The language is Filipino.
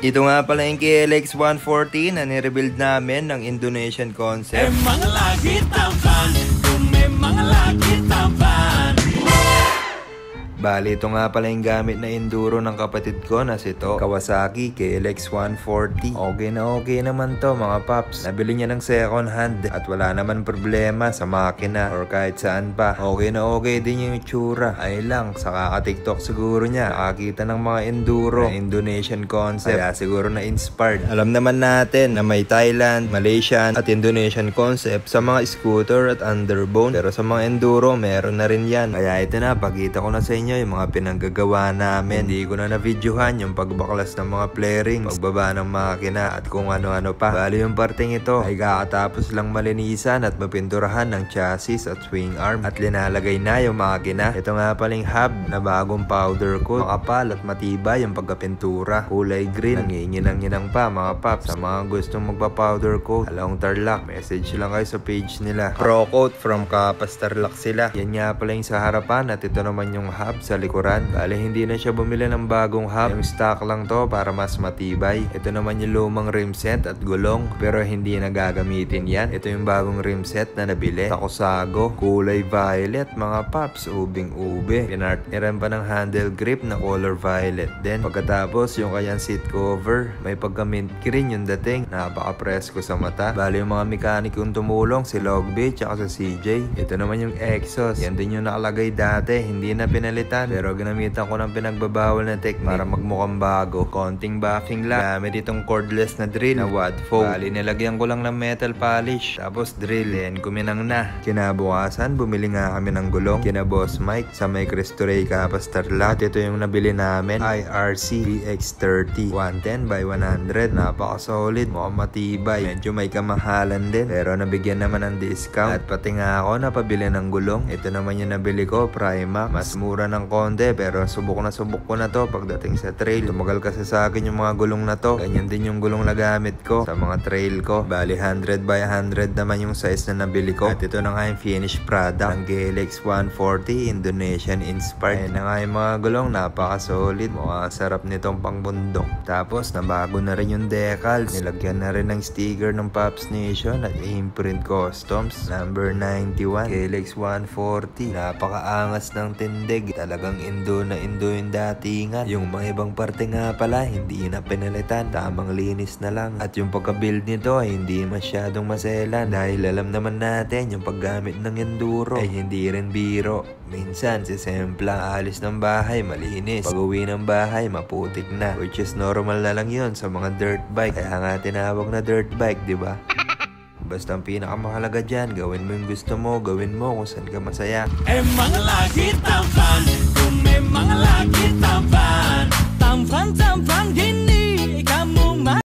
Ito nga pala yung KLX 140 na nirebuild namin ng Indonesian concept. Emang lagi tampan, memang lagi tampan. Bali, ito nga pala yung gamit na enduro ng kapatid ko na si To, Kawasaki KLX 140. Okay naman to mga paps. Nabili niya ng second hand at wala naman problema sa makina or kahit saan pa. Okay din yung itsura. Ay lang, sa kaka-TikTok siguro niya nakakita ng mga enduro na Indonesian concept. Kaya siguro na inspired. Alam naman natin na may Thailand, Malaysian at Indonesian concept sa mga scooter at underbone. Pero sa mga enduro, meron na rin yan. Kaya ito na, pakita ko na sa inyo yung mga pinanggagawa namin. Hindi ko na na-videohan yung pagbaklas ng mga flarings, pagbaba ng makina at kung ano-ano pa. Bali yung parteng ito ay kakatapos lang malinisan at mapinturahan ng chassis at swing arm at linalagay na yung makina. Ito nga paling hub na bagong powder coat. Makapal at matibay yung pagkapintura. Kulay green. Nanginginang-inang pa mga paps. Sa mga gustong magpa-powder coat, Along Tarlac, message lang kayo sa page nila. Pro coat from Kapas Tarlac sila. Yan nga pala yung sa harapan at ito naman yung hub sa likuran. Bale, hindi na siya bumili ng bagong hub. Yung stock lang to para mas matibay. Ito naman yung lumang rim set at gulong pero hindi na gagamitin yan. Ito yung bagong rim set na nabili. Takosago, kulay violet mga paps, ubing-ube. Pinartneran pa ng handle grip na color violet din. Pagkatapos yung kanyang seat cover, may pagka mint green yung dating. Napaka-presko sa mata. Bale, yung mga mekanikong tumulong, si Logby tsaka sa CJ. Ito naman yung exhaust. Yan din yung nakalagay dati. Hindi na pinalitan pero ginamitan ko ng pinagbabawal na technique para magmukhang bago. Konting buffing lang. Gamit itong cordless na drill na Wadfo. Bali, nilagyan ko lang ng metal polish tapos drill. Then kuminang na. Kinabukasan, bumili nga kami ng gulong kina Boss Mike sa may Cristo Rey Kapas Tarlac. Ito yung nabili namin, IRC VX30 110 by 100. Napaka-solid, mukhang matibay. Medyo may kamahalan din pero nabigyan naman ng discount. At pati nga ako napabili ng gulong. Ito naman yung nabili ko, Prima. Mas mura ng konti pero subok ko na to pagdating sa trail. Tumagal kasi sa akin yung mga gulong na to. Ganyan din yung gulong na gamit ko sa mga trail ko. Bali 100 by 100 naman yung size na nabili ko. At ito na nga yung finished product ng KLX 140 Indonesian inspired. Ayan na nga yung mga gulong, napaka-solid. Mukhang sarap nitong pangbundok. Tapos nabago na rin yung decals. Nilagyan na rin ng sticker ng Pops Nation at Imprint Customs number 91 KLX 140. Napakaangas ng tindig. Talagang indo na indo yung datingan. Yung mga ibang parte nga pala hindi na pinalitan, tamang linis na lang. At yung pagka-build nito ay hindi masyadong maselan dahil alam naman natin yung paggamit ng enduro ay hindi rin biro. Minsan si Sempla alis ng bahay malinis, pag-uwi ng bahay maputik na, which is normal na lang yun sa mga dirt bike. Kaya nga tinawag na dirt bike, diba? Basta ang pinakamahalaga dyan, gawin mo yung gusto mo, gawin mo kung saan ka masaya. Emang lagi tampan, memang lagi